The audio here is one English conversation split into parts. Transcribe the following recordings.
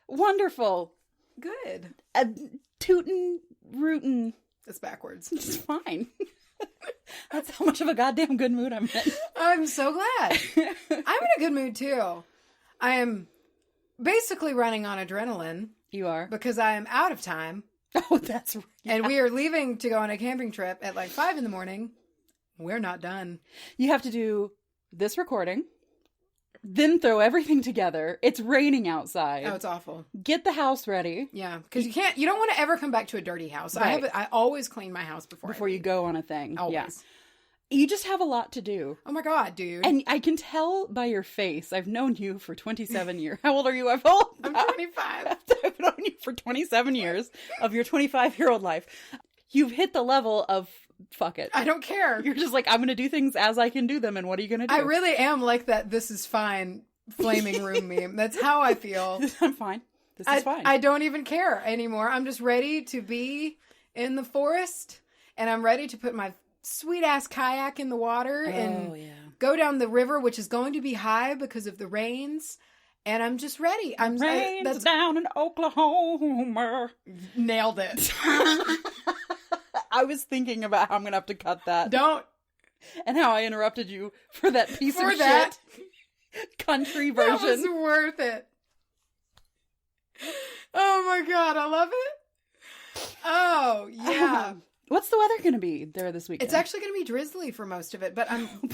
Wonderful. Good. Tootin', rootin'. It's backwards. It's fine. That's how much of a goddamn good mood I'm in. I'm so glad. I'm in a good mood, too. I am basically running on adrenaline. You are? Because I am out of time. Oh, that's right. And we are leaving to go on a camping trip at like 5 a.m. We're not done. You have to do this recording, then throw everything together. It's raining outside. Oh, it's awful. Get the house ready. Yeah, because you don't want to ever come back to a dirty house. Right. I always clean my house before you go on a thing. Always. Yeah. You just have a lot to do. Oh my God, dude. And I can tell by your face. I've known you for 27 years. How old are you? I'm 25. I've known you for 27 years of your 25-year-old life. You've hit the level of fuck it. I don't care. You're just like, I'm going to do things as I can do them. And what are you going to do? I really am like that. This is fine. Flaming room meme. That's how I feel. I'm fine. This is fine. I don't even care anymore. I'm just ready to be in the forest, and I'm ready to put my sweet ass kayak in the water and go down the river, which is going to be high because of the rains. And I'm just ready. Rains down in Oklahoma. Nailed it. I was thinking about how I'm going to have to cut that. Don't. And how I interrupted you for that piece of shit country version. That was worth it. Oh my God, I love it. Oh, yeah. What's the weather going to be there this weekend? It's actually going to be drizzly for most of it, but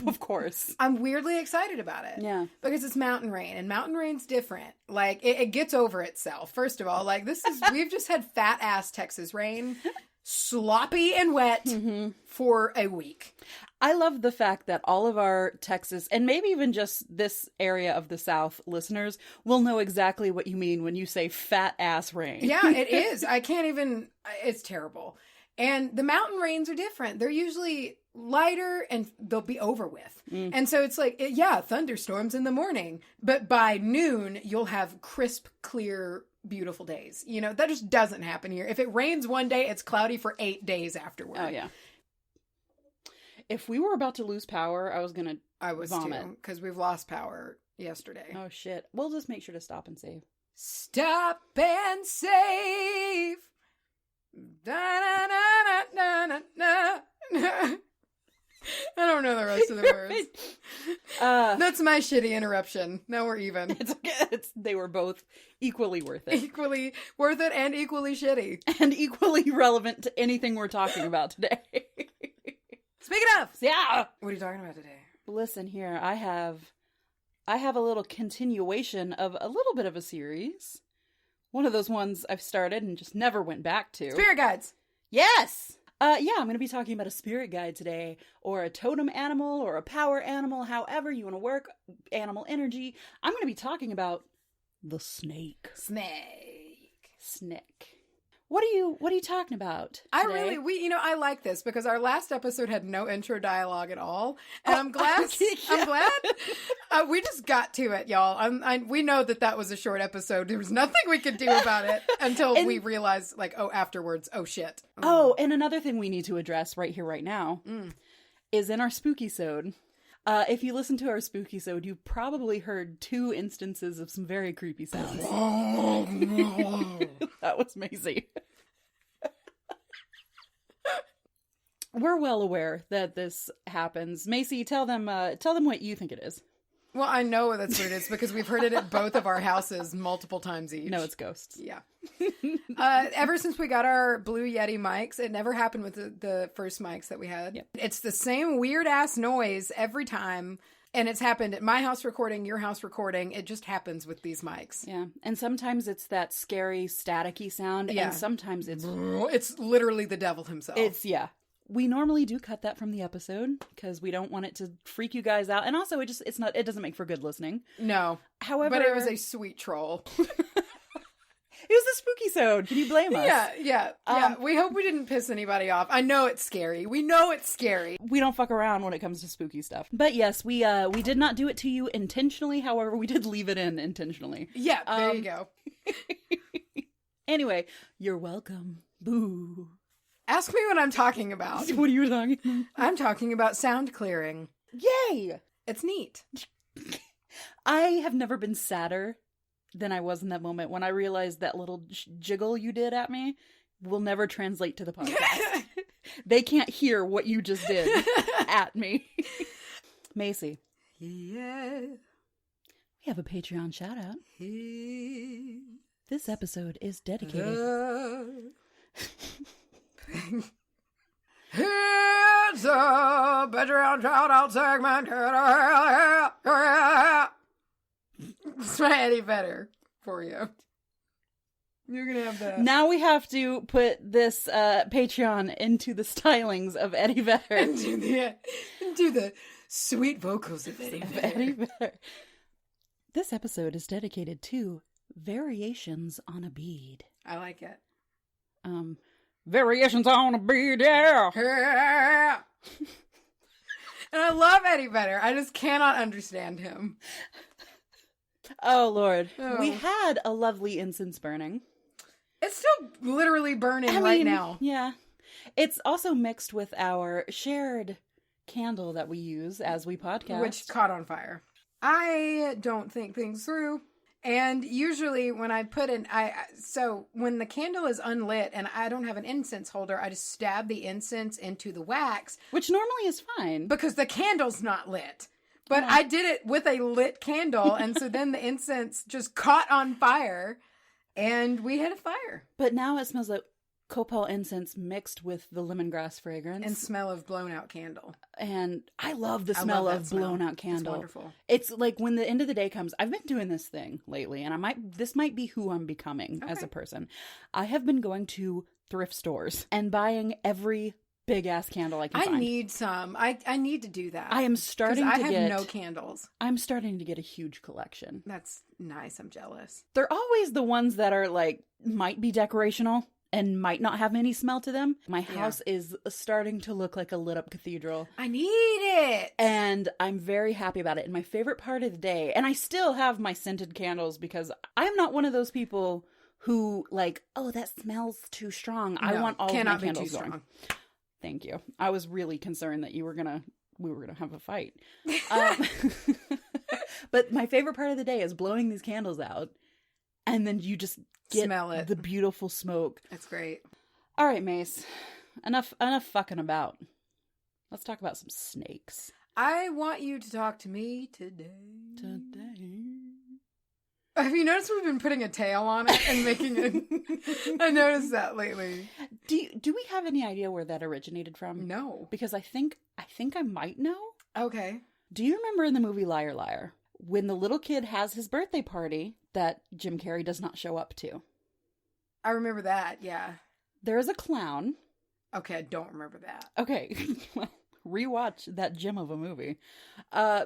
of course. I'm weirdly excited about it. Yeah. Because it's mountain rain, and mountain rain's different. Like, it gets over itself. First of all, like, we've just had fat ass Texas rain, sloppy and wet for a week. I love the fact that all of our Texas, and maybe even just this area of the South listeners, will know exactly what you mean when you say fat ass rain. Yeah, it is. I can't even, it's terrible. And the mountain rains are different. They're usually lighter and they'll be over with. And so it's like, thunderstorms in the morning. But by noon, you'll have crisp, clear, beautiful days. You know, that just doesn't happen here. If it rains one day, it's cloudy for 8 days afterward. Oh, yeah. If we were about to lose power, I was vomit. Too, because we've lost power yesterday. Oh, shit. We'll just make sure to stop and save. Stop and save. I don't know the rest of the words. That's my shitty interruption. Now we're even. It's okay. They were both equally worth it. Equally worth it and equally shitty. And equally relevant to anything we're talking about today. Speaking of! Yeah! What are you talking about today? Listen here, I have a little continuation of a little bit of a series. One of those ones I've started and just never went back to. Spirit guides! Yes! I'm going to be talking about a spirit guide today, or a totem animal, or a power animal, however you want to work animal energy. I'm going to be talking about the snake. Snake. What are you talking about today? I like this because our last episode had no intro dialogue at all. And I'm glad, we just got to it, y'all. We know that was a short episode. There was nothing we could do about it until we realized, afterwards, oh shit. Oh, and another thing we need to address right here, right now, is in our spooky-sode. If you listen to our spooky-sode, you probably heard 2 instances of some very creepy sounds. That was Macy. We're well aware that this happens. Macy, tell them what you think it is. Well, I know that's what it is because we've heard it at both of our houses multiple times each. No, it's ghosts. Yeah. Ever since we got our Blue Yeti mics, it never happened with the first mics that we had. Yep. It's the same weird ass noise every time. And it's happened at my house recording, your house recording. It just happens with these mics. Yeah. And sometimes it's that scary staticky sound. Yeah. And sometimes it's literally the devil himself. We normally do cut that from the episode because we don't want it to freak you guys out. And also it doesn't make for good listening. No. However, but it was a sweet troll. It was a spooky-sode. Can you blame us? Yeah. We hope we didn't piss anybody off. I know it's scary. We know it's scary. We don't fuck around when it comes to spooky stuff. But yes, we did not do it to you intentionally. However, we did leave it in intentionally. Yeah, there you go. Anyway, you're welcome. Boo. Ask me what I'm talking about. What are you talking about? I'm talking about sound clearing. Yay! It's neat. I have never been sadder than I was in that moment when I realized that little jiggle you did at me will never translate to the podcast. They can't hear what you just did at me. Macy. Yeah. We have a Patreon shout out. This episode is dedicated. It's a Patreon shout out segment. It's my Eddie Vedder for you. You're gonna have that. Now we have to put this Patreon into the stylings of Eddie Vedder. Into the sweet vocals of Eddie Vedder. This episode is dedicated to variations on a bead. I like it. Variations on a bead, yeah. And I love Eddie Vedder. I just cannot understand him. Oh, Lord. Oh. We had a lovely incense burning. It's still literally burning right now. Yeah. It's also mixed with our shared candle that we use as we podcast. Which caught on fire. I don't think things through. And usually when I put in, so when the candle is unlit and I don't have an incense holder, I just stab the incense into the wax. Which normally is fine. Because the candle's not lit. But I did it with a lit candle, and so then the incense just caught on fire, and we had a fire. But now it smells like copal incense mixed with the lemongrass fragrance. And smell of blown out candle. And I love the smell of blown out candle. It's wonderful. It's like when the end of the day comes, I've been doing this thing lately, and this might be who I'm becoming as a person. I have been going to thrift stores and buying every big ass candle I can find. I need some. I need to do that. I am starting to I get... have no candles. I'm starting to get a huge collection. That's nice. I'm jealous. They're always the ones that are like, might be decorational and might not have any smell to them. My house is starting to look like a lit up cathedral. I need it. And I'm very happy about it. And my favorite part of the day, and I still have my scented candles because I'm not one of those people who like, oh, that smells too strong. No, I want all of my candles going. Thank you. I was really concerned that we were gonna have a fight. But my favorite part of the day is blowing these candles out, and then you just smell it, the beautiful smoke. That's great. All right, Mace. Enough fucking about. Let's talk about some snakes. I want you to talk to me today. Have you noticed we've been putting a tail on it and making it? I noticed that lately. Do we have any idea where that originated from? No. Because I think I might know. Okay. Do you remember in the movie Liar Liar when the little kid has his birthday party that Jim Carrey does not show up to? I remember that, yeah. There is a clown. Okay, I don't remember that. Okay. Rewatch that gem of a movie.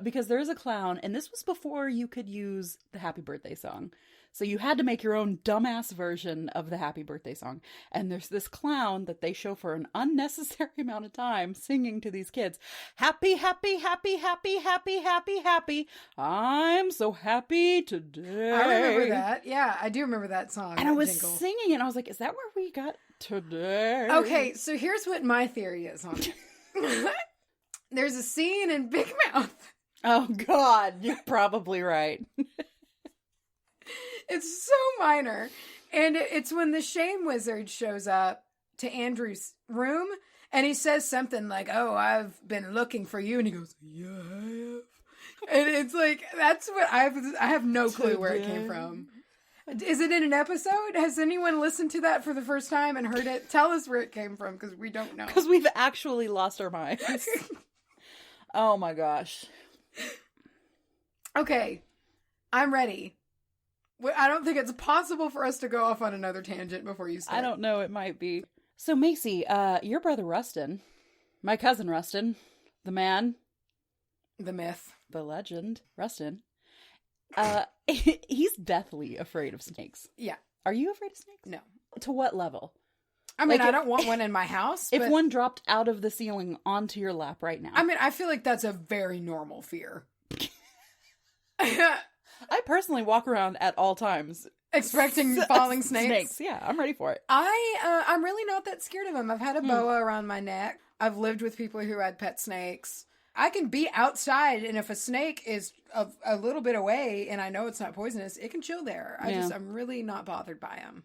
Because there is a clown, and this was before you could use the Happy Birthday song. So you had to make your own dumbass version of the Happy Birthday song. And there's this clown that they show for an unnecessary amount of time singing to these kids. Happy, happy, happy, happy, happy, happy, happy. I'm so happy today. I remember that. Yeah, I do remember that song. And I was singing, and I was like, is that where we got today? Okay, so here's what my theory is on it. There's a scene in Big Mouth. Oh, God, you're probably right. It's so minor. And it's when the shame wizard shows up to Andrew's room and he says something like, oh, I've been looking for you. And he goes, yeah, I have. And it's like, that's what I have no clue where it came from. Is it in an episode? Has anyone listened to that for the first time and heard it? Tell us where it came from because we don't know. Because we've actually lost our minds. Oh my gosh. Okay. I'm ready. I don't think it's possible for us to go off on another tangent before you start. I don't know. It might be. So, Macy, your brother Rustin, my cousin Rustin, the man, the myth, the legend, Rustin, he's deathly afraid of snakes. Yeah. Are you afraid of snakes? No. To what level? I mean, I don't want one in my house. If one dropped out of the ceiling onto your lap right now. I mean, I feel like that's a very normal fear. I personally walk around at all times expecting falling snakes. Yeah, I'm ready for it. I'm really not that scared of them. I've had a boa around my neck. I've lived with people who had pet snakes. I can be outside, and if a snake is a little bit away and I know it's not poisonous, it can chill there. I'm really not bothered by them.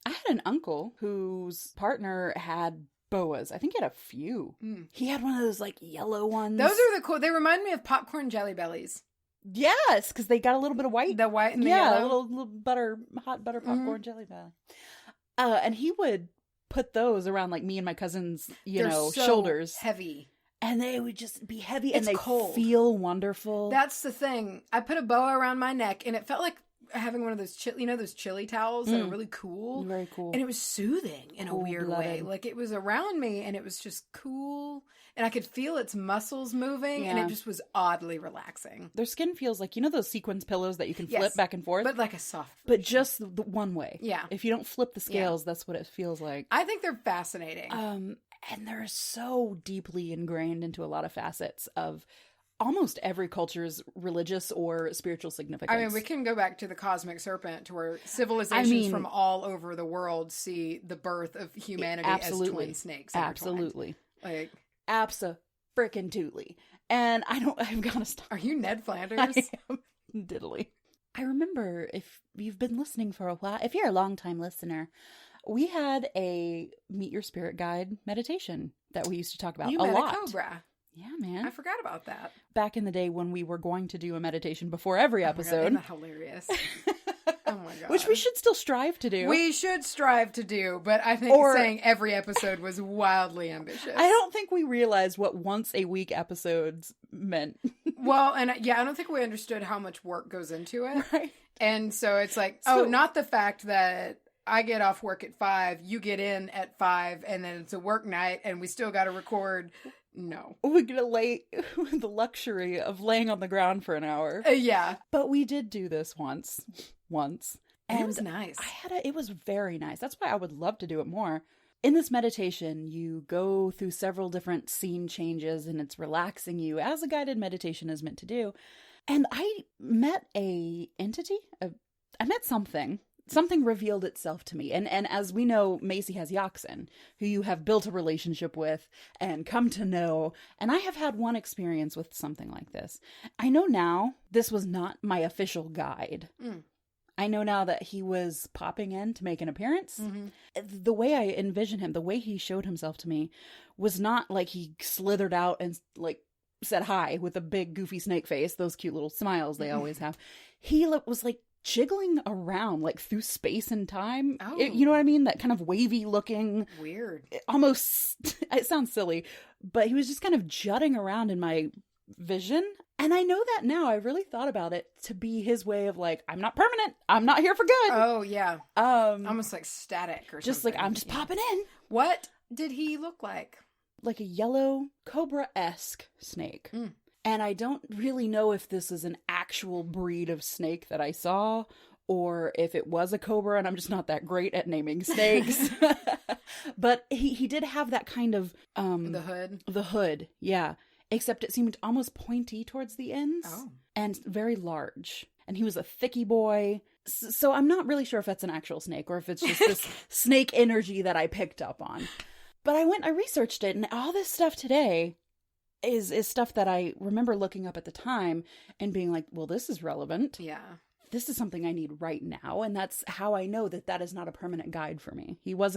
I had an uncle whose partner had boas. I think he had a few. He had one of those like yellow ones. Those are the cool. They remind me of popcorn jelly bellies. Yes, because they got a little bit of white. The white and the yellow. yellow. A little butter, hot butter popcorn jelly belly. And he would put those around like me and my cousin's, They're so shoulders. heavy. And they would just be heavy It's and they cold. feel wonderful. That's the thing. I put a boa around my neck, and it felt like having one of those those chili towels that are really cool. Very cool. And it was soothing in a weird way. Like it was around me, and it was just cool. And I could feel its muscles moving, and it just was oddly relaxing. Their skin feels like, those sequins pillows that you can flip back and forth? But like a soft But just the one way. Yeah. If you don't flip the scales, that's what it feels like. I think they're fascinating. And they're so deeply ingrained into a lot of facets of almost every culture's religious or spiritual significance. I mean, we can go back to the cosmic serpent, to where civilizations from all over the world see the birth of humanity as twin snakes. Absolutely. Like, abso-frickin-tootly. And I've got to stop. Are you Ned Flanders? I am diddly. I remember, if you've been listening for a while, if you're a longtime listener, we had a Meet Your Spirit Guide meditation that we used to talk about you a met lot. A cobra. Yeah, man. I forgot about that. Back in the day when we were going to do a meditation before every episode. Isn't that hilarious? Oh my god. Which we should still strive to do. We should strive to do, but I think saying every episode was wildly ambitious. I don't think we realized what once a week episodes meant. Well, and I don't think we understood how much work goes into it. Right. And so it's like, not the fact that I get off work at 5, you get in at 5, and then it's a work night, and we still got to record. No. We're going to lay the luxury of laying on the ground for an hour. Yeah. But we did do this once. And it was nice. It was very nice. That's why I would love to do it more. In this meditation, you go through several different scene changes, and it's relaxing you, as a guided meditation is meant to do. And I met a entity. I met something. Something revealed itself to me. And as we know, Macy has Yaxin, who you have built a relationship with and come to know. And I have had one experience with something like this. I know now this was not my official guide. I know now that he was popping in to make an appearance. The way I envision him, the way he showed himself to me, was not like he slithered out and like said hi with a big goofy snake face, those cute little smiles they always have. He was like jiggling around like through space and time. You know what I mean? That kind of wavy looking, weird, almost, it sounds silly, but he was just kind of jutting around in my vision. And I know that now. I really thought about it to be his way of like, I'm not permanent. I'm not here for good. Oh yeah. Almost like static or just something. Like I'm just popping in. What did he look like? Like a yellow cobra-esque snake. And I don't really know if this is an actual breed of snake that I saw, or if it was a cobra and I'm just not that great at naming snakes. But he did have that kind of... The hood, yeah. Except it seemed almost pointy towards the ends. Oh. And very large. And he was a thicky boy. So I'm not really sure if that's an actual snake or if it's just this snake energy that I picked up on. But I researched it, and all this stuff today is stuff that I remember looking up at the time and being like, well, this is relevant. Yeah. This is something I need right now. And that's how I know that is not a permanent guide for me. He was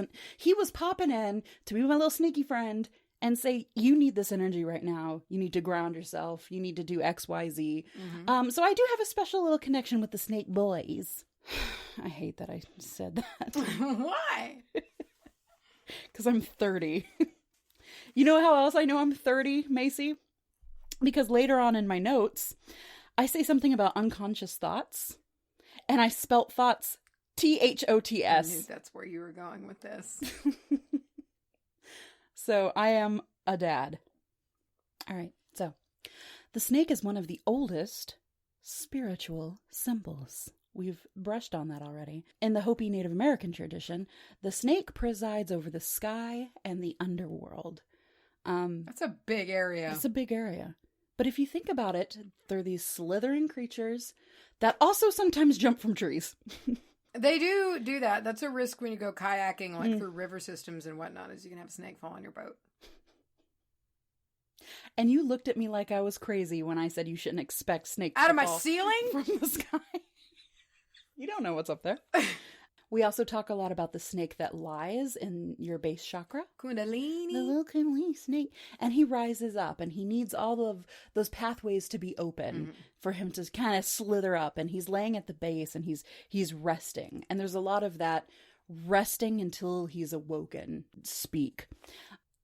popping in to be my little sneaky friend and say, you need this energy right now. You need to ground yourself. You need to do X, Y, Z. So I do have a special little connection with the snake boys. I hate that I said that. Why? Because I'm 30. You know how else I know I'm 30, Macy? Because later on in my notes, I say something about unconscious thoughts, and I spelt thoughts THOTS. I knew that's where you were going with this. So I am a dad. All right, so the snake is one of the oldest spiritual symbols. We've brushed on that already. In the Hopi Native American tradition, the snake presides over the sky and the underworld. That's a big area. It's a big area. But if you think about it, they're these slithering creatures that also sometimes jump from trees. They do that. That's a risk when you go kayaking, like through river systems and whatnot, is you can have a snake fall on your boat. And you looked at me like I was crazy when I said you shouldn't expect snakes Out to of my fall ceiling? from the sky. You don't know what's up there. We also talk a lot about the snake that lies in your base chakra. Kundalini. The little Kundalini snake. And he rises up, and he needs all of those pathways to be open for him to kind of slither up. And he's laying at the base, and he's resting. And there's a lot of that resting until he's awoken speak.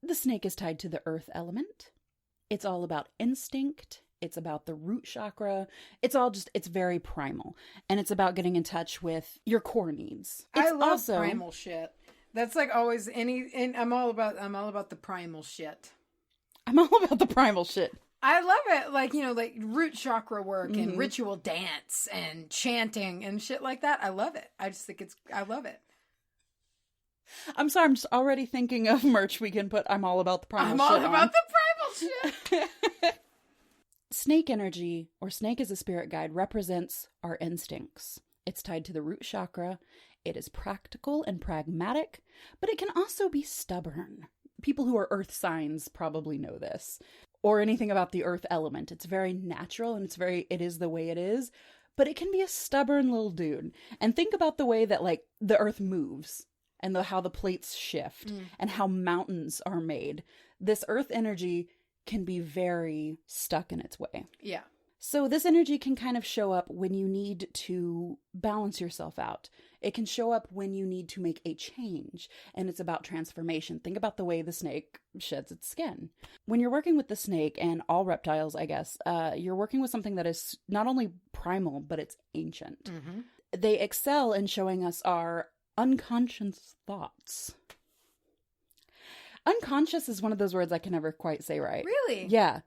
The snake is tied to the earth element. It's all about instinct. It's about the root chakra. It's very primal. And it's about getting in touch with your core needs. It's I love primal shit. That's like always and I'm all about the primal shit. I'm all about the primal shit. I love it. Like, like root chakra work and ritual dance and chanting and shit like that. I love it. I just think I love it. I'm sorry, I'm just already thinking of merch we can put I'm all about the primal shit. I'm all about the primal shit. Snake energy, or snake as a spirit guide, represents our instincts. It's tied to the root chakra. It is practical and pragmatic, but it can also be stubborn. People who are earth signs probably know this. Or anything about the earth element. It's very natural and it is the way it is, but it can be a stubborn little dude. And think about the way that like the earth moves and how the plates shift and how mountains are made. This earth energy can be very stuck in its way. Yeah. So this energy can kind of show up when you need to balance yourself out. It can show up when you need to make a change, and it's about transformation. Think about the way the snake sheds its skin. When you're working with the snake, and all reptiles, I guess, you're working with something that is not only primal, but it's ancient. Mm-hmm. They excel in showing us our unconscious thoughts. Unconscious is one of those words I can never quite say right. Really? Yeah.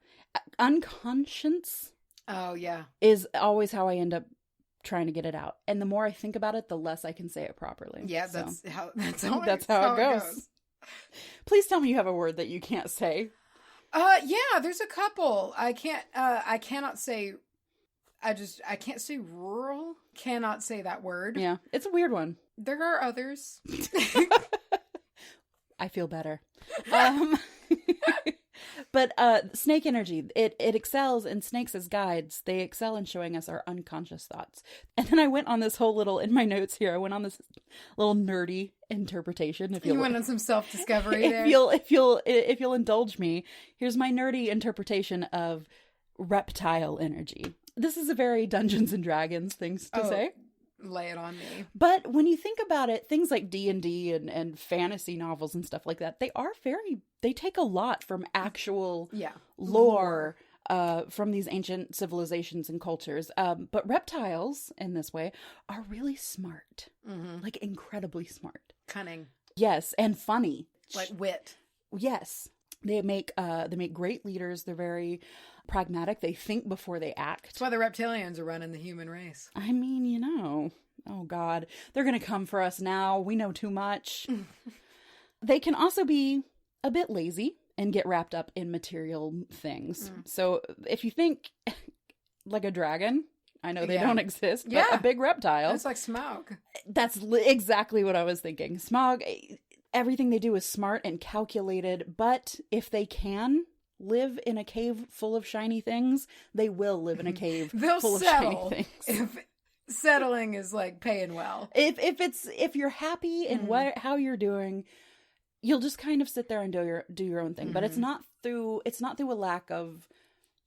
Unconscious. Oh, yeah. Is always how I end up trying to get it out. And the more I think about it, the less I can say it properly. Yeah, so. that's how it goes. Please tell me you have a word that you can't say. Yeah, there's a couple. I cannot say, I can't say rural. Cannot say that word. Yeah, it's a weird one. There are others. I feel better. But snake energy, it excels in snakes as guides. They excel in showing us our unconscious thoughts. And then I went on this whole little, in my notes here, I went on this little nerdy interpretation. If you went on some self-discovery there. If you'll indulge me, here's my nerdy interpretation of reptile energy. This is a very Dungeons and Dragons thing to say. Lay it on me. But when you think about it, things like D&D and fantasy novels and stuff like that, they take a lot from actual lore from these ancient civilizations and cultures. But reptiles, in this way, are really smart. Mm-hmm. Like incredibly smart. Cunning. Yes, and funny. Like wit. Yes. They make great leaders. They're very pragmatic. They think before they act. That's why the reptilians are running the human race. I mean, oh God, they're going to come for us now. We know too much. They can also be a bit lazy and get wrapped up in material things. So if you think like a dragon, I know they don't exist, but a big reptile. It's like Smaug. That's exactly what I was thinking. Smaug, everything they do is smart and calculated, but if they can live in a cave full of shiny things, they will live in a cave full of shiny things. If settling is like paying well. If you're happy in how you're doing, you'll just kind of sit there and do your own thing. But it's not through a lack of,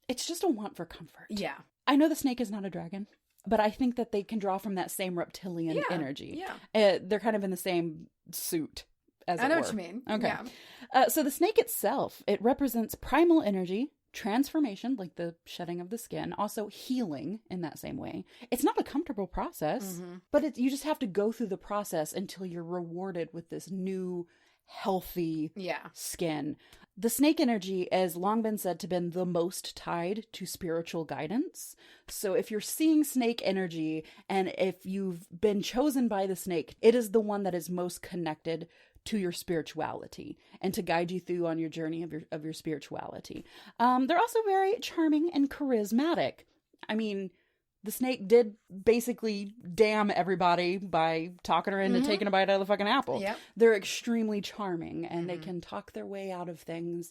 it's just a want for comfort. Yeah. I know the snake is not a dragon, but I think that they can draw from that same reptilian energy. Yeah. They're kind of in the same suit. I know what you mean. Okay. Yeah. So the snake itself, it represents primal energy, transformation, like the shedding of the skin, also healing in that same way. It's not a comfortable process, but you just have to go through the process until you're rewarded with this new, healthy skin. The snake energy has long been said to have been the most tied to spiritual guidance. So if you're seeing snake energy, and if you've been chosen by the snake, it is the one that is most connected to your spirituality and to guide you through on your journey of your spirituality. They're also very charming and charismatic. I mean, The snake did basically damn everybody by talking her into taking a bite out of the fucking apple. Yep. They're extremely charming, and they can talk their way out of things,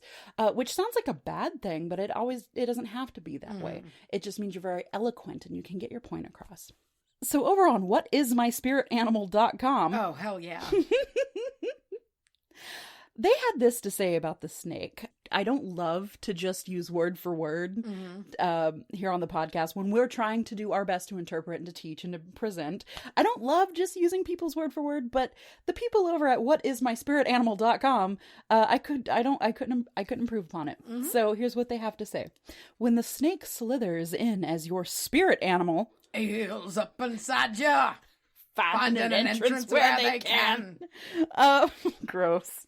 which sounds like a bad thing, but it doesn't have to be that way. It just means you're very eloquent and you can get your point across. So over on whatismyspiritanimal.com. Oh, hell yeah. They had this to say about the snake. I don't love to just use word for word here on the podcast when we're trying to do our best to interpret and to teach and to present. I don't love just using people's word for word, but the people over at whatismyspiritanimal.com, I couldn't improve upon it. So here's what they have to say. When the snake slithers in as your spirit animal, heels up inside ya, find an entrance where they can. Gross.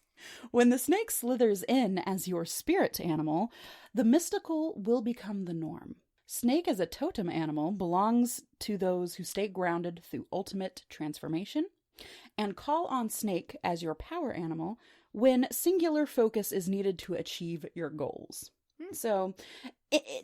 When the snake slithers in as your spirit animal, the mystical will become the norm. Snake as a totem animal belongs to those who stay grounded through ultimate transformation, and call on snake as your power animal when singular focus is needed to achieve your goals. So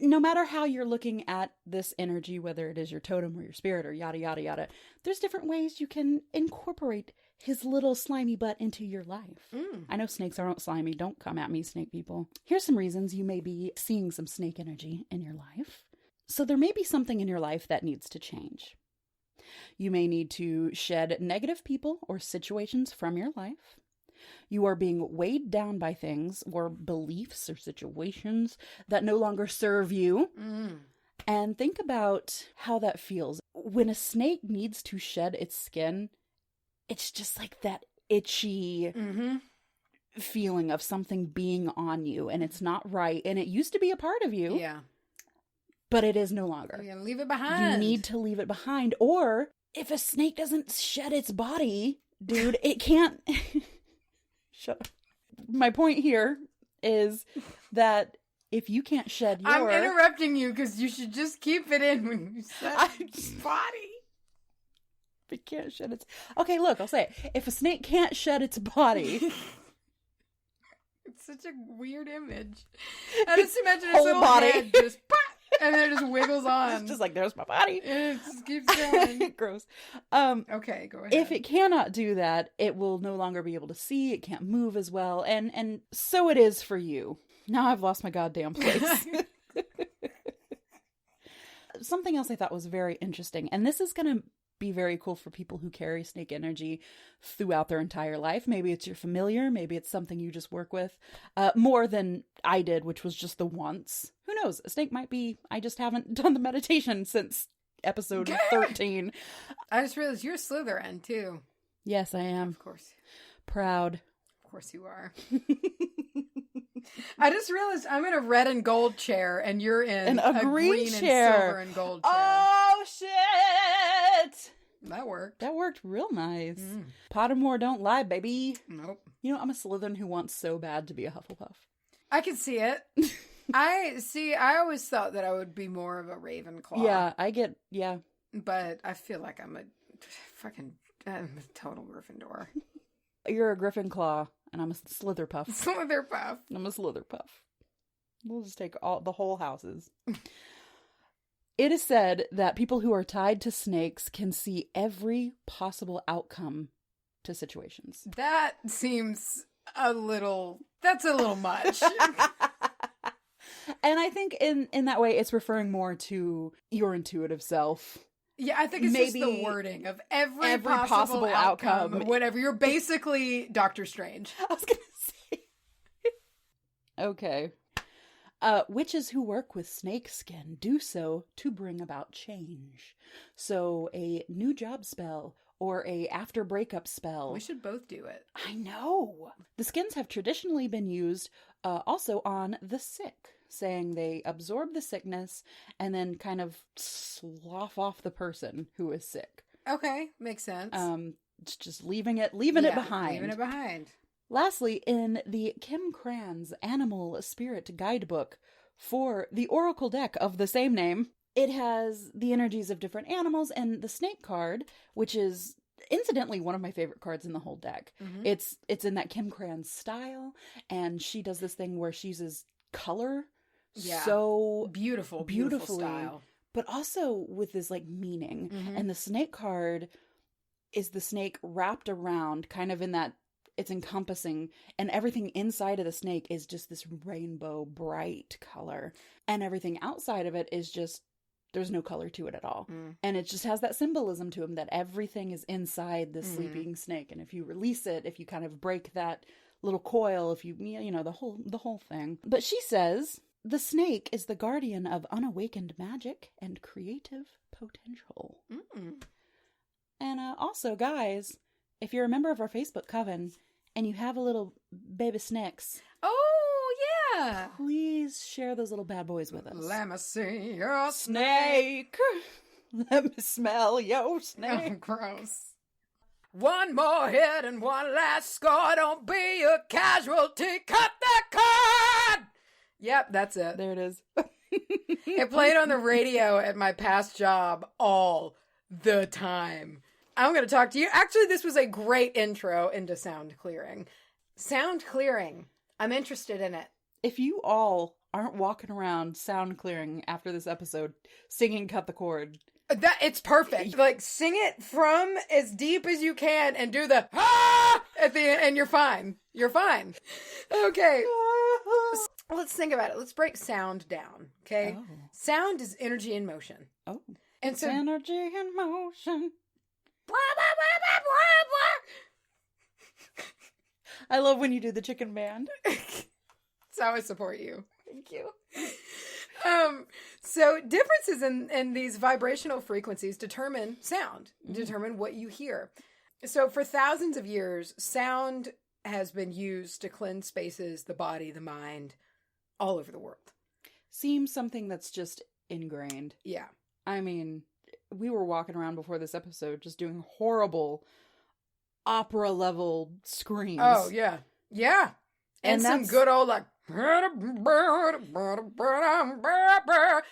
no matter how you're looking at this energy, whether it is your totem or your spirit or yada, yada, yada, there's different ways you can incorporate his little slimy butt into your life. I know snakes aren't slimy. Don't come at me, snake people. Here's some reasons you may be seeing some snake energy in your life. So there may be something in your life that needs to change. You may need to shed negative people or situations from your life. You are being weighed down by things or beliefs or situations that no longer serve you. And think about how that feels. When a snake needs to shed its skin, it's just like that itchy feeling of something being on you, and it's not right. And it used to be a part of you. Yeah. But it is no longer. You're gonna leave it behind. You need to leave it behind. Or if a snake doesn't shed its body, dude, it can't... Shut up. My point here is that if you can't shed your... I'm interrupting you because you should just keep it in when you said body. It can't shed its... Okay, look, I'll say it. If a snake can't shed its body... It's such a weird image. I just imagine its whole little body. head just... and then it just wiggles on. It's just like, there's my body. And it just keeps going. Gross. Okay, go ahead. If it cannot do that, it will no longer be able to see. It can't move as well. And so it is for you. Now I've lost my goddamn place. Something else I thought was very interesting, and this is going to be very cool for people who carry snake energy throughout their entire life. Maybe it's your familiar, maybe it's something you just work with more than I did, which was just the once. Who knows? A snake might be, I just haven't done the meditation since episode 13. I just realized you're Slytherin too. Yes, I am. Of course. Proud. Of course you are. I just realized I'm in a red and gold chair and you're in a green chair. And silver and gold chair. Oh, shit! That worked. That worked real nice. Pottermore don't lie, baby. Nope. You know, I'm a Slytherin who wants so bad to be a Hufflepuff. I can see it. I always thought that I would be more of a Ravenclaw. Yeah. But I feel like I'm a total Gryffindor. You're a Gryffindor, and I'm a Slitherpuff. Slitherpuff. I'm a Slitherpuff. We'll just take the whole houses. It is said that people who are tied to snakes can see every possible outcome to situations. That seems that's a little much. And I think in that way, it's referring more to your intuitive self. Yeah, I think it's maybe just the wording of every possible outcome. Whatever. You're basically Doctor Strange. I was going to say. Okay. Witches who work with snake skin do so to bring about change. So a new job spell or a after breakup spell. We should both do it. I know. The skins have traditionally been used also on the sick, saying they absorb the sickness and then kind of slough off the person who is sick. Okay, makes sense. It's just leaving it behind. Leaving it behind. Lastly, in the Kim Cran's Animal Spirit Guidebook for the Oracle deck of the same name, it has the energies of different animals, and the snake card, which is incidentally one of my favorite cards in the whole deck. Mm-hmm. It's in that Kim Cran style, and she does this thing where she uses color so beautifully style. but also with this like meaning. And the snake card is the snake wrapped around kind of in that it's encompassing, and everything inside of the snake is just this rainbow bright color, and everything outside of it is just there's no color to it at all. And it just has that symbolism to him that everything is inside the sleeping snake, and if you release it, if you kind of break that little coil, if you know the whole thing. But she says the snake is the guardian of unawakened magic and creative potential. And also, guys, if you're a member of our Facebook coven and you have a little baby snakes, oh yeah, please share those little bad boys with us. Let me see your Snake. Let me smell your snake. Oh, gross. One more hit and one last score. Don't be a casualty. Cut that cord. Yep, that's it. There it is. It played on the radio at my past job all the time. I'm going to talk to you. Actually, this was a great intro into sound clearing. Sound clearing. I'm interested in it. If you all aren't walking around sound clearing after this episode, singing Cut the Cord. It's perfect. Like, sing it from as deep as you can and do the ah at the end, and you're fine. You're fine. Okay. Let's think about it. Let's break sound down, okay? Oh. Sound is energy in motion. Oh. And so energy in motion. I love when you do the chicken band. That's how I support you. Thank you. So differences in these vibrational frequencies determine sound, determine what you hear. So for thousands of years, sound has been used to cleanse spaces, the body, the mind, all over the world. Seems something that's just ingrained. Yeah. I mean, we were walking around before this episode just doing horrible opera level screams. Oh, yeah. Yeah. And some good old like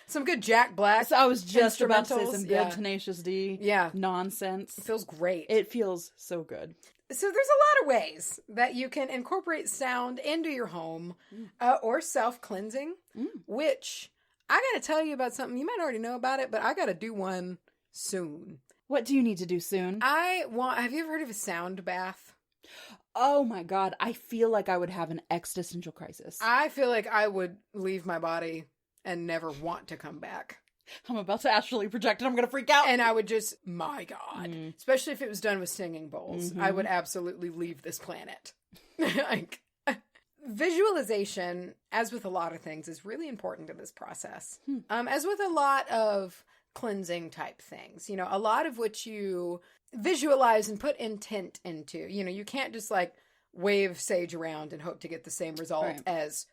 some good Jack Black. So I was just about to say some good yeah. Tenacious D nonsense. It feels great. It feels so good. So there's a lot of ways that you can incorporate sound into your home or self-cleansing, which I got to tell you about something. You might already know about it, but I got to do one soon. What do you need to do soon? Have you ever heard of a sound bath? Oh my God. I feel like I would have an existential crisis. I feel like I would leave my body and never want to come back. I'm about to astrally project and I'm going to freak out. And I would just, my God. Especially if it was done with singing bowls. I would absolutely leave this planet. Like, visualization, as with a lot of things, is really important to this process. As with a lot of cleansing type things. You know, a lot of which you visualize and put intent into. You know, you can't just like wave sage around and hope to get the same result as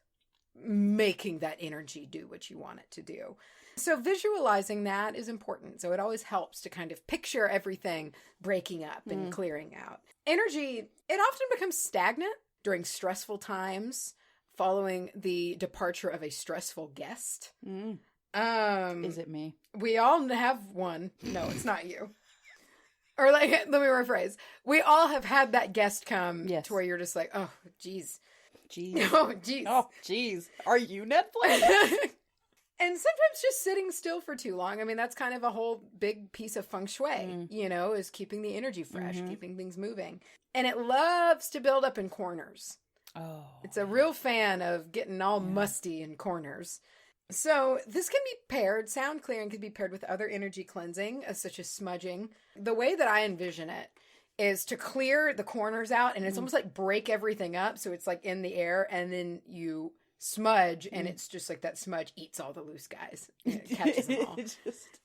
making that energy do what you want it to do. So visualizing that is important. So it always helps to kind of picture everything breaking up and clearing out. Energy, it often becomes stagnant during stressful times following the departure of a stressful guest. Is it me? We all have one. No, it's not you. Or like, let me rephrase. We all have had that guest come to where you're just like, oh, geez. Oh, geez. Oh, geez. Are you Ned Flanders? And sometimes just sitting still for too long. I mean, that's kind of a whole big piece of feng shui, you know, is keeping the energy fresh, keeping things moving. And it loves to build up in corners. Oh. It's a real fan of getting all musty in corners. So this can be paired, sound clearing can be paired with other energy cleansing, such as smudging. The way that I envision it is to clear the corners out, and it's almost like break everything up, so it's like in the air, and then you smudge, and it's just like that smudge eats all the loose guys. It catches them all.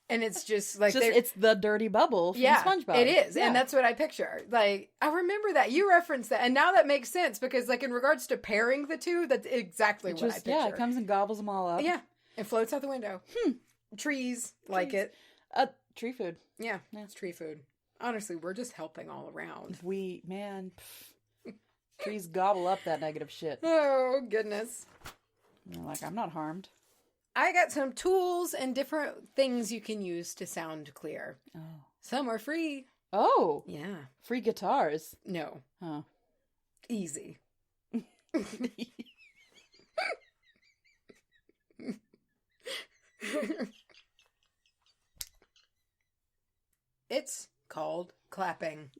And it's just like... it's the dirty bubble from SpongeBob. It is, and that's what I picture. Like, I remember that. You referenced that, and now that makes sense, because like in regards to pairing the two, that's exactly what I picture. Yeah, it comes and gobbles them all up. Yeah, it floats out the window. Trees like it. Tree food. Yeah, it's tree food. Honestly, we're just helping all around. Trees gobble up that negative shit. Oh, goodness. You're like, I'm not harmed. I got some tools and different things you can use to sound clear. Oh. Some are free. Oh. Yeah. Free guitars. No. Oh. Easy. It's called clapping.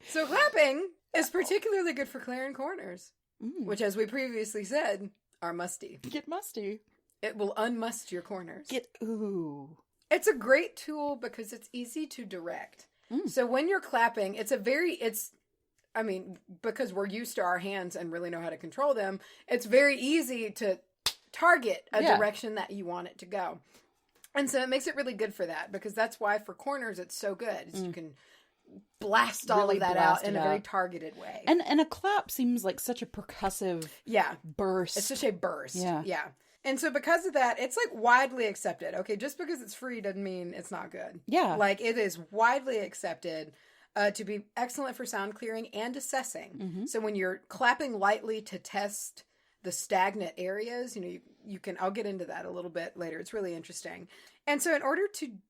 So clapping is particularly good for clearing corners, which, as we previously said, are musty. Get musty. It will unmust your corners. Ooh. It's a great tool because it's easy to direct. So when you're clapping, because we're used to our hands and really know how to control them, it's very easy to target a direction that you want it to go. And so it makes it really good for that, because that's why for corners it's so good. You can blast all of that out in a very targeted way. And a clap seems like such a percussive burst. It's such a burst. Yeah. And so because of that, it's like widely accepted. Okay, just because it's free doesn't mean it's not good. Yeah. Like, it is widely accepted to be excellent for sound clearing and assessing. So when you're clapping lightly to test the stagnant areas, you can, I'll get into that a little bit later. It's really interesting. And so in order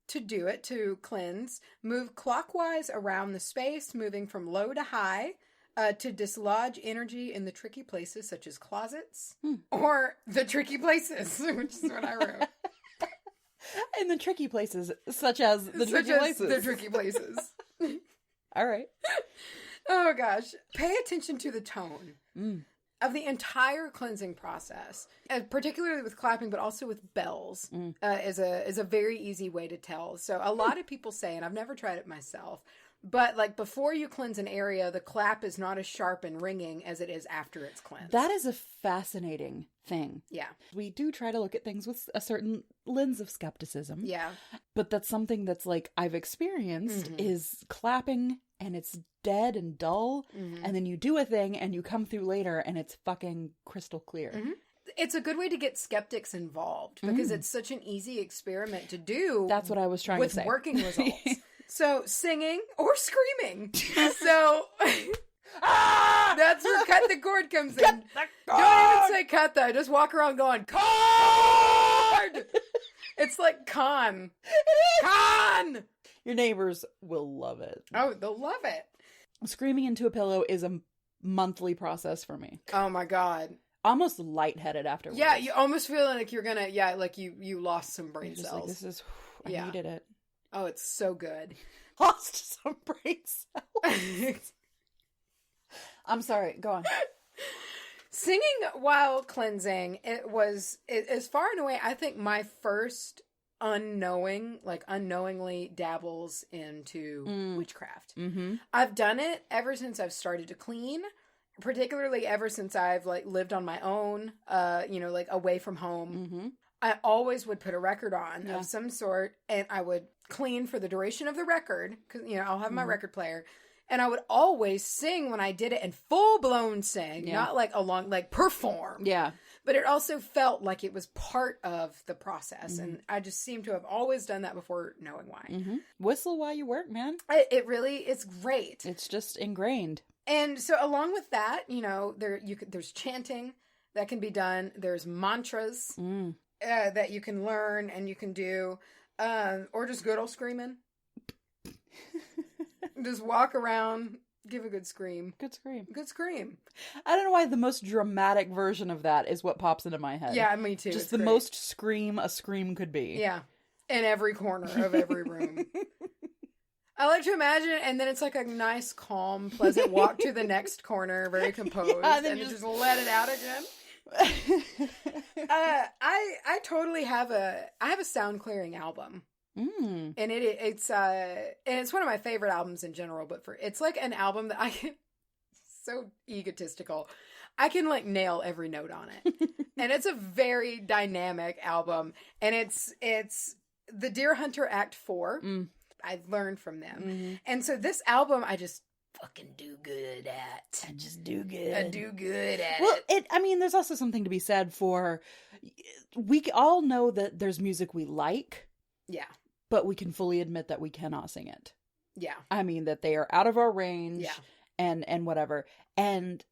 to do it, to cleanse, move clockwise around the space, moving from low to high, to dislodge energy in the tricky places such as closets or the tricky places, which is what I wrote. In the tricky places, such as the tricky places. The tricky places. All right. Oh gosh. Pay attention to the tone of the entire cleansing process, particularly with clapping, but also with bells, is a very easy way to tell. So a lot of people say, and I've never tried it myself, but like before you cleanse an area, the clap is not as sharp and ringing as it is after it's cleansed. That is a fascinating thing. Yeah. We do try to look at things with a certain lens of skepticism. Yeah. But that's something that's like I've experienced is clapping and it's dead and dull. And then you do a thing and you come through later and it's fucking crystal clear. It's a good way to get skeptics involved because it's such an easy experiment to do. That's what I was trying to say. With working results. So singing or screaming. So that's where cut the cord comes in. Don't even say cut though. Just walk around going, cord! It's like con. Con! Your neighbors will love it. Oh, they'll love it. Screaming into a pillow is a monthly process for me. Oh my God. Almost lightheaded afterwards. Yeah, you almost feel like you're gonna, like you lost some brain cells. Like, this is, I needed it. Oh, it's so good. Lost some brain cells. I'm sorry, go on. Singing while cleansing, as far and away, I think my first unknowingly dabbles into witchcraft. I've done it ever since I've started to clean, particularly ever since I've lived on my own, away from home. I always would put a record on of some sort, and I would clean for the duration of the record, because, I'll have my record player, and I would always sing when I did it, and full-blown sing, not perform. Yeah. But it also felt like it was part of the process, and I just seem to have always done that before knowing why. Whistle while you work, man. It's great. It's just ingrained. And so along with that, there's chanting that can be done. There's mantras that you can learn and you can do, or just good old screaming. Just walk around, give a good scream. Good scream. Good scream. I don't know why the most dramatic version of that is what pops into my head. Yeah, me too. Just the most scream a scream could be. Yeah. In every corner of every room. I like to imagine, and then it's like a nice, calm, pleasant walk to the next corner, very composed, and then you just let it out again. I totally have a sound clearing album. And it's one of my favorite albums in general, but it's like an album that I can, so egotistical, I can nail every note on it. And it's a very dynamic album, and it's the Deer Hunter Act 4. I've learned from them. And so this album I just fucking do good at. I just do good. I do good at it. There's also something to be said for, we all know that there's music we like. Yeah. But we can fully admit that we cannot sing it. Yeah. That they are out of our range. Yeah. And whatever. And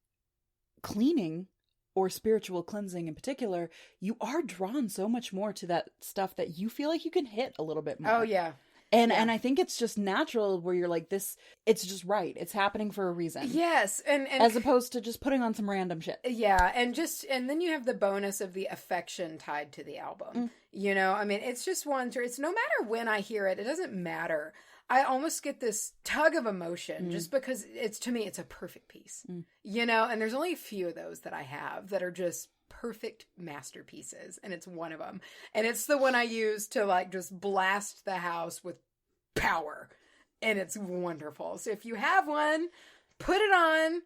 cleaning or spiritual cleansing in particular, you are drawn so much more to that stuff that you feel like you can hit a little bit more. Oh, yeah. And Yeah. and I think it's just natural where you're like, this, it's just right. It's happening for a reason. Yes, and As opposed to just putting on some random shit. yeah, and then you have the bonus of the affection tied to the album. You know, I mean, it's just one. It's no matter when I hear it, it doesn't matter. I almost get this tug of emotion just because to me, it's a perfect piece. You know, and there's only a few of those that I have that are just perfect masterpieces, and it's one of them. And it's the one I use to like just blast the house with power, and it's wonderful. So if you have one, put it on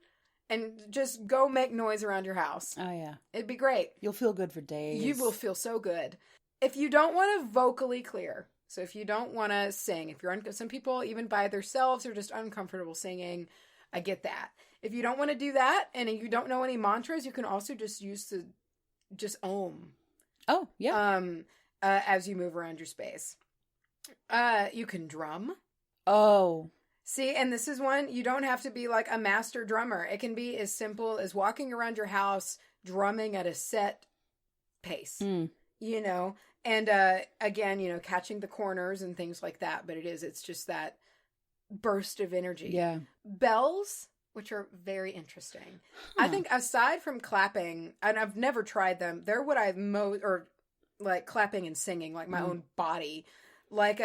and just go make noise around your house. Oh, yeah. It'd be great. You'll feel good for days. You will feel so good. If you don't want to vocally clear, so if you don't want to sing, if you're some people even by themselves are just uncomfortable singing, I get that. If you don't want to do that and you don't know any mantras, you can also just use the om. Oh, yeah. As you move around your space. You can drum. Oh. See, and this is one, you don't have to be like a master drummer. It can be as simple as walking around your house, drumming at a set pace, you know, and again, you know, catching the corners and things like that. But it's just that burst of energy. Yeah. Bells, which are very interesting. I think aside from clapping, and I've never tried them, they're what I've or like clapping and singing, like my own body. Like,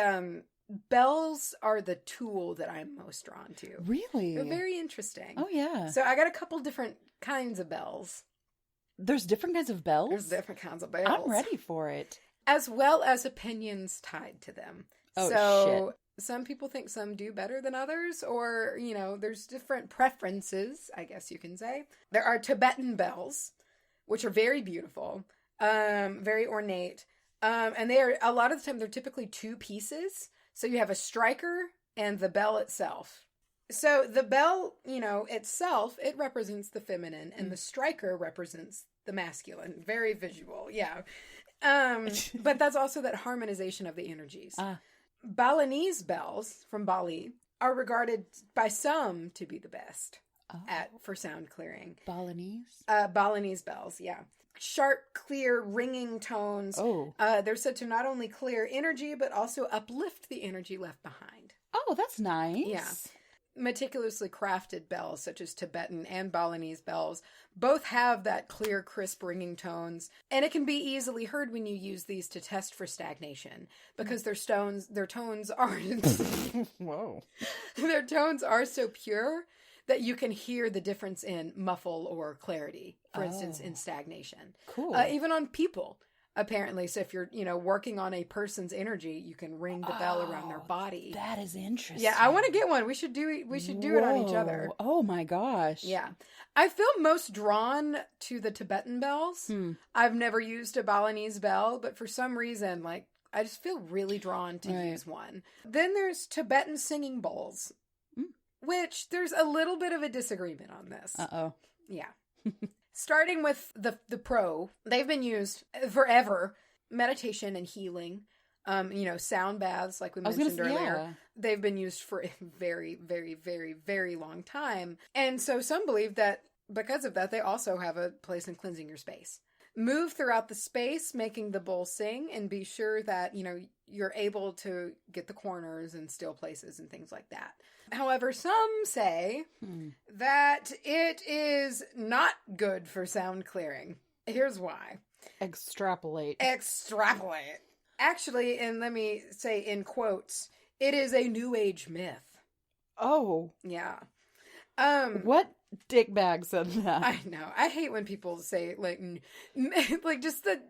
bells are the tool that I'm most drawn to. Really? They're very interesting. Oh, yeah. So I got a couple different kinds of bells. There's different kinds of bells? There's different kinds of bells. I'm ready for it. As well as opinions tied to them. Oh, so some people think some do better than others, or, you know, there's different preferences, I guess you can say. There are Tibetan bells, which are very beautiful, very ornate. And they are, a lot of the time, they're typically two pieces. So you have a striker and the bell itself. So the bell, you know, itself, it represents the feminine, and the striker represents the masculine. Very visual, yeah. But that's also that harmonization of the energies. Balinese bells from Bali are regarded by some to be the best for sound clearing. Balinese? Balinese bells, yeah. Sharp, clear, ringing tones. Oh. They're said to not only clear energy, but also uplift the energy left behind. Oh, that's nice. Yeah. Meticulously crafted bells, such as Tibetan and Balinese bells, both have that clear, crisp ringing tones. And it can be easily heard when you use these to test for stagnation, because their tones are Whoa. their tones are so pure that you can hear the difference in muffle or clarity, for instance, in stagnation. Cool. Even on people, apparently. So if you're, you know, working on a person's energy, you can ring the bell around their body. That is interesting. Yeah, I want to get one. We should do it on each other. Oh my gosh. Yeah. I feel most drawn to the Tibetan bells. I've never used a Balinese bell, but for some reason, like, I just feel really drawn to use one. Then there's Tibetan singing bowls. Which there's a little bit of a disagreement on this. Uh-oh. Yeah. Starting with the pro, they've been used forever. Meditation and healing. You know, sound baths, like we mentioned earlier. Yeah. They've been used for a very, very, very, very long time. And so some believe that because of that, they also have a place in cleansing your space. Move throughout the space, making the bowl sing, and be sure that, you know, you're able to get the corners and still places and things like that. However, some say that it is not good for sound clearing. Here's why. Extrapolate. Actually, and let me say in quotes, it is a New Age myth. Oh. Yeah. What dickbag said that? I know. I hate when people say, like just the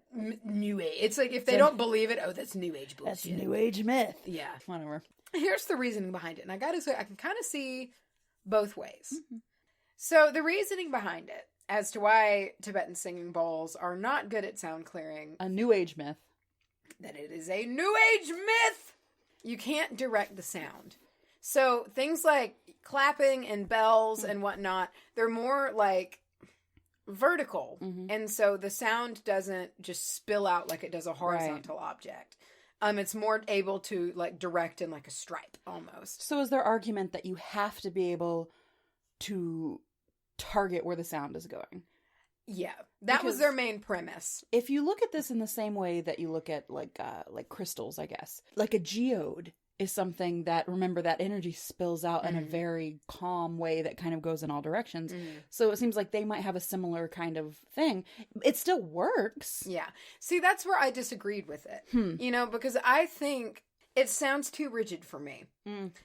New Age. It's like, if they don't believe it, that's New Age bullshit. That's New Age myth. Yeah. Whatever. Here's the reasoning behind it. And I gotta say, I can kind of see both ways. So the reasoning behind it as to why Tibetan singing bowls are not good at sound clearing. A New Age myth. That it is a New Age myth. You can't direct the sound. So things like clapping and bells and whatnot, they're more like vertical. And so the sound doesn't just spill out like it does a horizontal object. It's more able to like direct in like a stripe almost. So is their argument that you have to be able to target where the sound is going? Yeah, that was their main premise. If you look at this in the same way that you look at like crystals, I guess, like a geode is something that, remember, that energy spills out in a very calm way that kind of goes in all directions. So it seems like they might have a similar kind of thing. It still works. Yeah. See, that's where I disagreed with it. You know, because I think it sounds too rigid for me.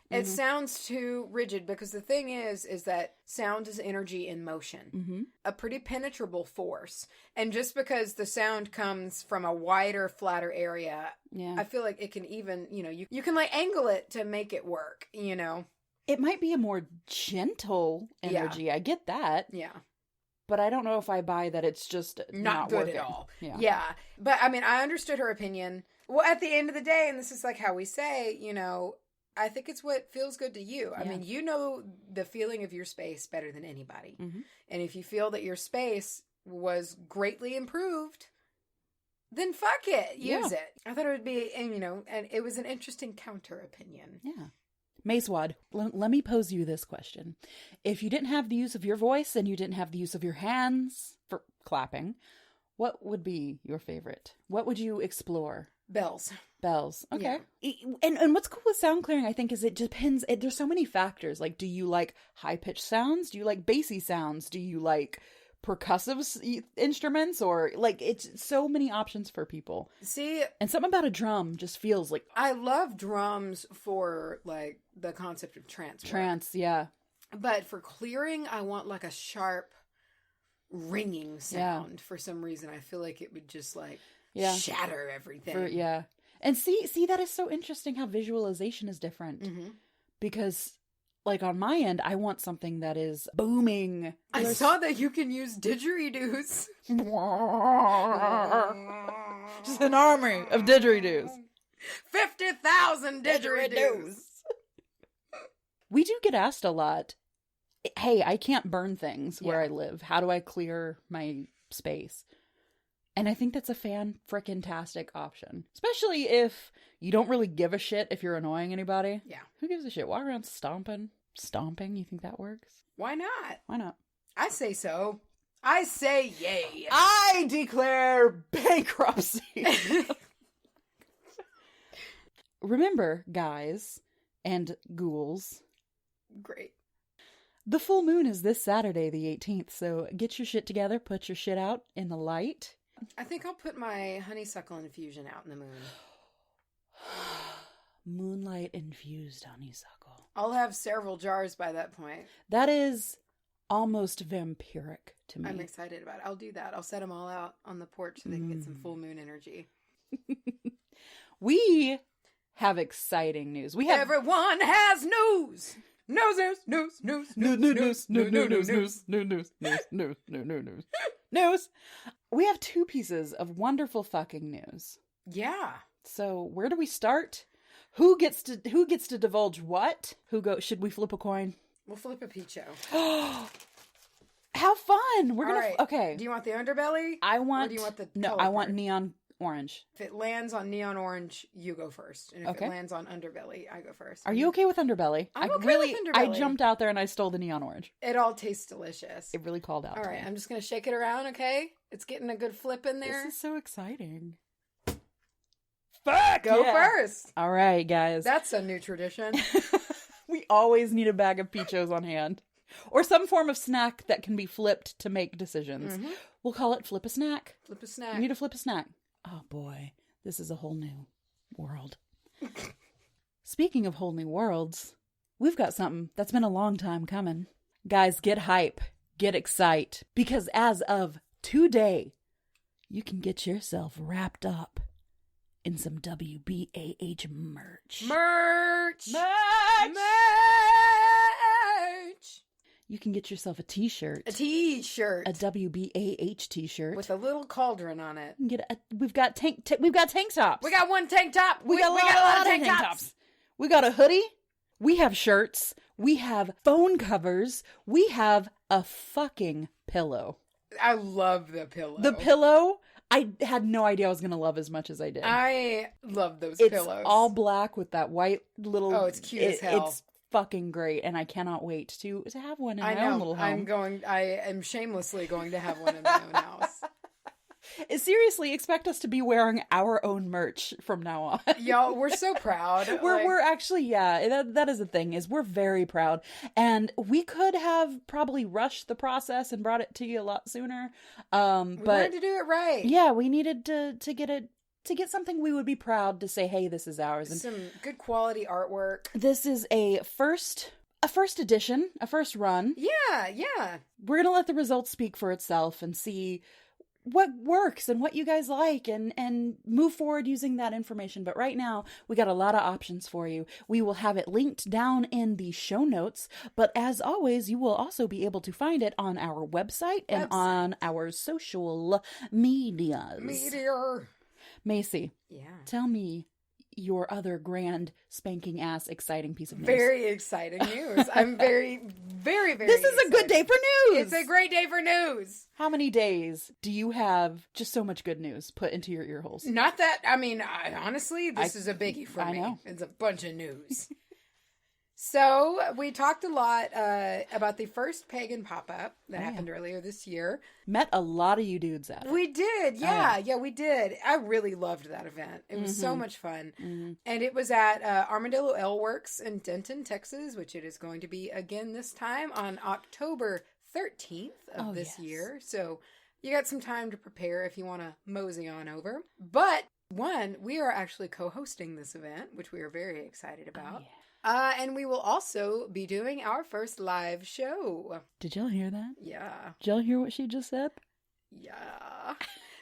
It sounds too rigid because the thing is that sound is energy in motion, a pretty penetrable force. And just because the sound comes from a wider, flatter area, I feel like it can even, you know, you can like angle it to make it work, you know. It might be a more gentle energy. I get that. Yeah. But I don't know if I buy that it's just not good working at all. Yeah. But I mean, I understood her opinion. Well, at the end of the day, and this is like how we say, you know, I think it's what feels good to you. I mean, you know the feeling of your space better than anybody. And if you feel that your space was greatly improved, then fuck it. Use it. I thought it would be, and you know, and it was an interesting counter opinion. Yeah. Macewad, let me pose you this question. If you didn't have the use of your voice and you didn't have the use of your hands for clapping, what would be your favorite? What would you explore? Bells. Okay. Yeah. And what's cool with sound clearing, I think, is it depends. There's so many factors. Like, do you like high-pitched sounds? Do you like bassy sounds? Do you like percussive instruments? Or, like, it's so many options for people. See? And something about a drum just feels like... I love drums for, like, the concept of trance. Trance, yeah. But for clearing, I want, like, a sharp ringing sound. For some reason. I feel like it would just, like... shatter everything. And see that is so interesting how visualization is different. Because, like, on my end, I want something that is booming. I saw that you can use didgeridoos. Just an army of didgeridoos. 50,000 didgeridoos. We do get asked a lot, hey, I can't burn things where I live. How do I clear my space? And I think that's a fan-frickin-tastic option. Especially if you don't really give a shit if you're annoying anybody. Yeah. Who gives a shit? Walk around stomping? Stomping? You think that works? Why not? Why not? I say so. I say yay. I declare bankruptcy. Remember, guys and ghouls. Great. The full moon is this Saturday, the 18th, so get your shit together, put your shit out in the light. I think I'll put my honeysuckle infusion out in the moon. Moonlight infused honeysuckle. I'll have several jars by that point. That is almost vampiric to me. I'm excited about it. I'll do that. I'll set them all out on the porch so they can get some full moon energy. We have exciting news. Everyone has news. News. We have two pieces of wonderful fucking news. Yeah. So where do we start? Who gets to divulge what? Should we flip a coin? We'll flip a Picho. How fun! We're gonna. Okay. Do you want the underbelly? Or do you want the No, I want neon orange. If it lands on neon orange, you go first. And if it lands on underbelly, I go first. Are you okay with underbelly? I'm okay with underbelly. I jumped out there and I stole the neon orange. It all tastes delicious. It really called out. All right, I'm just going to shake it around, okay? It's getting a good flip in there. This is so exciting. Fuck! Go first! All right, guys. That's a new tradition. We always need a bag of Pichos on hand. Or some form of snack that can be flipped to make decisions. We'll call it Flip a Snack. Flip a snack. We need to flip a snack. Oh boy, this is a whole new world. Speaking of whole new worlds, we've got something that's been a long time coming. Guys, get hype, get excite, because as of today, you can get yourself wrapped up in some WBAH merch. Merch! You can get yourself a t-shirt. A t-shirt. A WBAH t-shirt. With a little cauldron on it. We've got tank tops. We got one tank top. We got a lot of tank tops. We got a hoodie. We have shirts. We have phone covers. We have a fucking pillow. I love the pillow. The pillow, I had no idea I was going to love as much as I did. I love those pillows. It's all black with that white little... Oh, it's cute as hell. It's fucking great, and I cannot wait to have one in my own little home. I am shamelessly going to have one in my own house. Seriously, expect us to be wearing our own merch from now on. Y'all, we're so proud. We're actually, yeah, that is the thing, is we're very proud. And we could have probably rushed the process and brought it to you a lot sooner. We wanted to do it right. Yeah, we needed to get something we would be proud to say, hey, this is ours. And some good quality artwork. this is a first edition, a first run. Yeah. We're going to let the results speak for itself and see what works and what you guys like and move forward using that information. But right now, we got a lot of options for you. We will have it linked down in the show notes. But as always, you will also be able to find it on our website and on our social medias. Macy, tell me your other grand spanking ass exciting piece of news. Very exciting news. I'm very, very, very This is excited. a good day for news. It's a great day for news. How many days do you have just so much good news put into your ear holes? Not that, honestly, this is a biggie for me. know. It's a bunch of news. So, we talked a lot about the first Pagan pop-up that happened earlier this year. Met a lot of you dudes at it. We did, yeah, we did. I really loved that event. It was so much fun. And it was at Armadillo Ale Works in Denton, Texas, which it is going to be again this time on October 13th of this year. So, you got some time to prepare if you want to mosey on over. But, we are actually co-hosting this event, which we are very excited about. And we will also be doing our first live show. Did y'all hear that? Yeah. Did y'all hear what she just said? Yeah.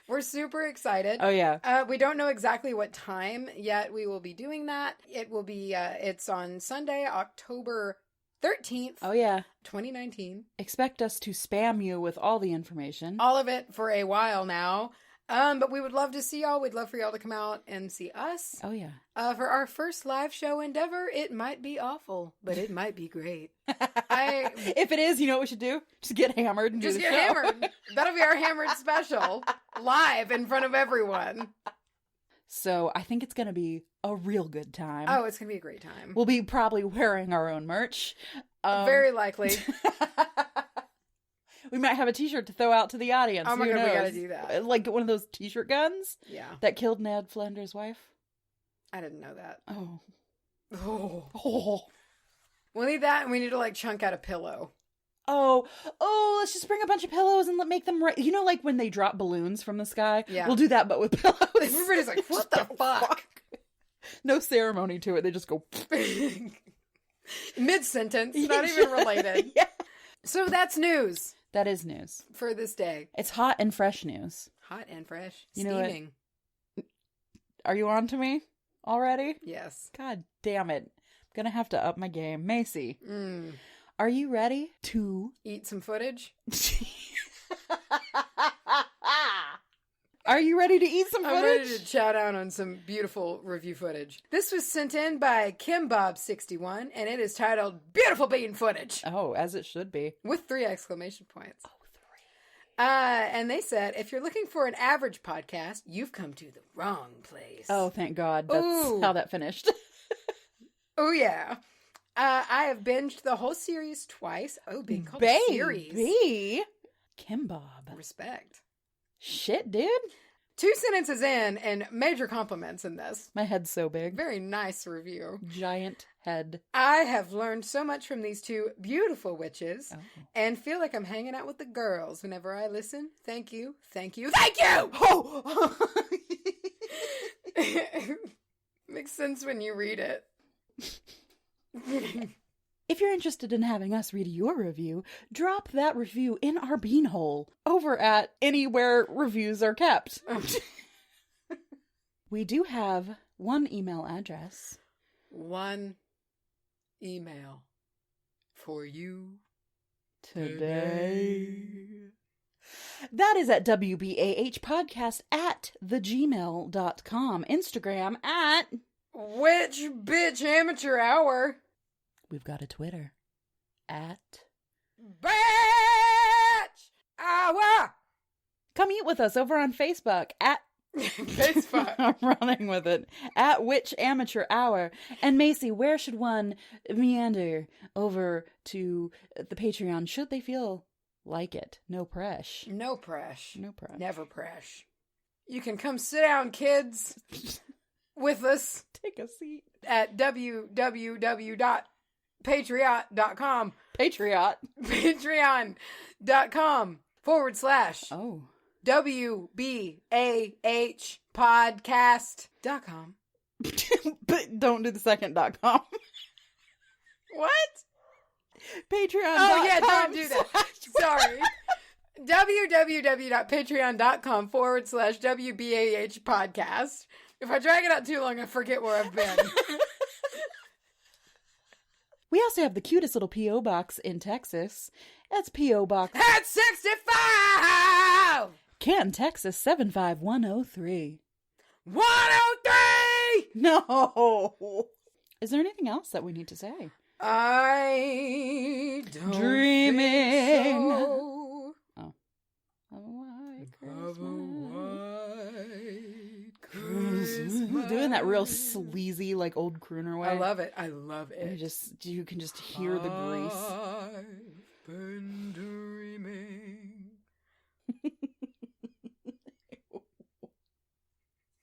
We're super excited. Oh, yeah. We don't know exactly what time yet we will be doing that. It will be, it's on Sunday, October 13th. Oh, yeah. 2019. Expect us to spam you with all the information. All of it for a while now. But we would love to see y'all. We'd love for y'all to come out and see us. Oh, yeah. For our first live show endeavor, it might be awful, but it might be great. If it is, you know what we should do? Just get hammered and just do the get show. hammered. That'll be our hammered special, live in front of everyone. So I think it's going to be a real good time. Oh, it's going to be a great time. We'll be probably wearing our own merch. Very likely. We might have a t-shirt to throw out to the audience. Oh my Who God, we knows? gotta do that. Like one of those t-shirt guns? Yeah. That killed Ned Flanders' wife? I didn't know that. Oh. We'll need that, and we need to, chunk out a pillow. Oh, let's just bring a bunch of pillows and make them right. You know, like when they drop balloons from the sky? Yeah. We'll do that, but with pillows. Everybody's like, what the fuck? No ceremony to it. They just go... Mid-sentence. Not even related. Yeah. So that's news. That is news. For this day. It's hot and fresh news. Hot and fresh. You know Steaming. Are you on to me already? Yes. God damn it. I'm gonna have to up my game. Macy, are you ready to... Eat some footage? Are you ready to eat some footage? I'm ready to chow down on some beautiful review footage. This was sent in by KimBob61, and it is titled Beautiful Bean Footage. Oh, as it should be. With 3 exclamation points. Oh, 3. And they said, if you're looking for an average podcast, you've come to the wrong place. Oh, thank God. That's how that finished. Oh, yeah. I have binged the whole series twice. Oh, being called a series. Baby. Kim Bob. Respect. Shit, dude. 2 sentences in, and major compliments in this. My head's so big. Very nice review. Giant head. I have learned so much from these 2 beautiful witches, and feel like I'm hanging out with the girls whenever I listen. Thank you. Thank you. Thank you! Oh! Makes sense when you read it. If you're interested in having us read your review, drop that review in our beanhole over at anywhere reviews are kept. We do have one email address. One email for you today. That is at wbahpodcast at thegmail.com. Instagram at Which Bitch Amateur Hour. We've got a Twitter at Bitch Hour. Come eat with us over on Facebook at Facebook. I'm running with it. At Witch Amateur Hour. And Macy, where should one meander over to the Patreon should they feel like it? No press. No press. No press. Never press. You can come sit down, kids, with us. Take a seat. At www.patreon.com. Patriot. Patreon.com / Oh. wbahpodcast.com. But don't do the second .com. What? Patreon. Oh, yeah, don't do that. Sorry. www.patreon.com / wbahpodcast. If I drag it out too long, I forget where I've been. We also have the cutest little P.O. box in Texas. That's P.O. Box at 65! Canton, Texas 75103. 103! No! Is there anything else that we need to say? I don't Dreaming think so. Oh. White Christmas. Doing that real sleazy, like old crooner way. I love it. I love it. You can just hear the grease. I've been dreaming.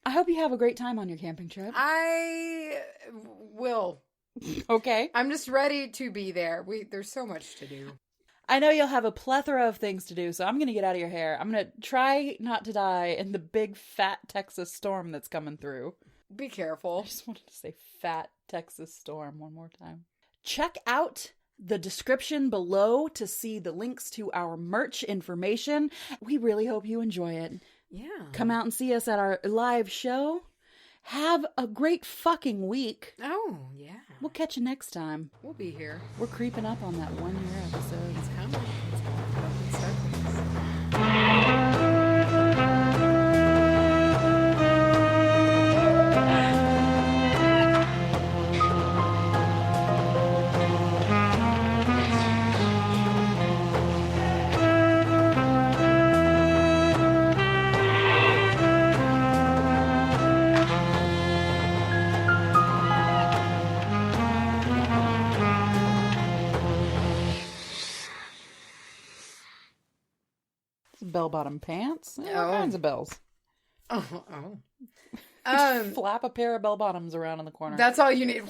I hope you have a great time on your camping trip. I will. Okay. I'm just ready to be there. There's so much to do. I know you'll have a plethora of things to do, so I'm going to get out of your hair. I'm going to try not to die in the big fat Texas storm that's coming through. Be careful. I just wanted to say fat Texas storm one more time. Check out the description below to see the links to our merch information. We really hope you enjoy it. Yeah. Come out and see us at our live show. Have a great fucking week. Oh, yeah. We'll catch you next time. We'll be here. We're creeping up on that 1 year episode. It's coming. It's coming. Bell-bottom pants. All Oh. kinds of bells. Oh. Flap a pair of bell-bottoms around in the corner. That's all you need.